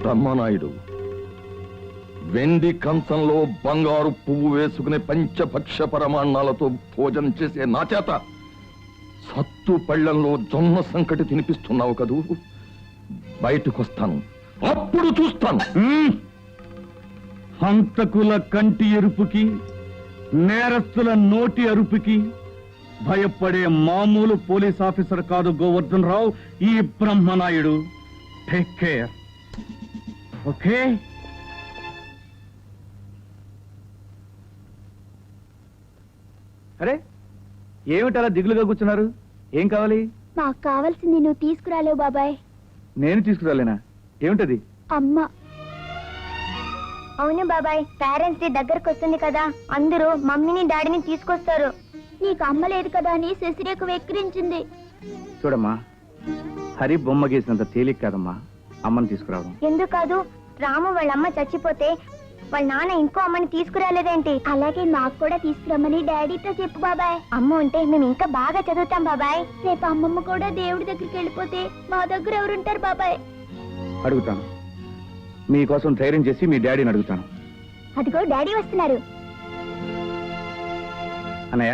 బ్రహ్మనాయుడు, వెండి కంచంలో బంగారు పువ్వు వేసుకునే పంచభక్ష పరమాన్నాలతో భోజనం చేసే నా చేత సత్తు పళ్ళంలో జొన్న సంకటి తినిపిస్తున్నావు కదూ. బయటకొస్తాను, అప్పుడు చూస్తాను. హంతకుల కంటి ఎరుపుకి, నేరస్తుల నోటి అరుపుకి భయపడే మామూలు పోలీస్ ఆఫీసర్ కాదు గోవర్ధన్ రావు ఈ బ్రహ్మనాయుడు. Take care, okay? అరే, ఏమిటలా దిగులుగా కూర్చున్నారు? ఏం కావాలి? మాకు కావాల్సింది నువ్వు తీసుకురాలేవు బాబాయ్. నేను తీసుకురాలేనా? ఏమిటది? అమ్మ. అవును బాబాయ్, పేరెంట్స్ డే దగ్గరకు వస్తుంది కదా, అందరూ మమ్మీని డాడీని తీసుకొస్తారు. నీకు అమ్మ లేదు కదా అని శశిరేఖ వెక్కిరించింది. చూడమ్మా, హరి బొమ్మ గీసినంత తేలిక కాదమ్మా అమ్మని తీసుకురావడం. ఎందుకు కాదు? రాము వాళ్ళ అమ్మ చచ్చిపోతే వాళ్ళ నాన్న ఇంకో అమ్మని తీసుకురాలేదేంటి? అలాగే మాకు కూడా తీసుకురమ్మని డాడీతో చెప్పు బాబాయ్. అమ్మ ఉంటే మేము ఇంకా బాగా చదువుతాం బాబాయ్. రేపు అమ్మమ్మ కూడా దేవుడి దగ్గరికి వెళ్ళిపోతే మా దగ్గర ఎవరుంటారు బాబాయ్? అడుగుతాను, మీకోసం ధైర్యం చేసి మీ డాడీని అడుగుతాను. అదిగో డాడీ వస్తున్నారు. అన్నయ్య,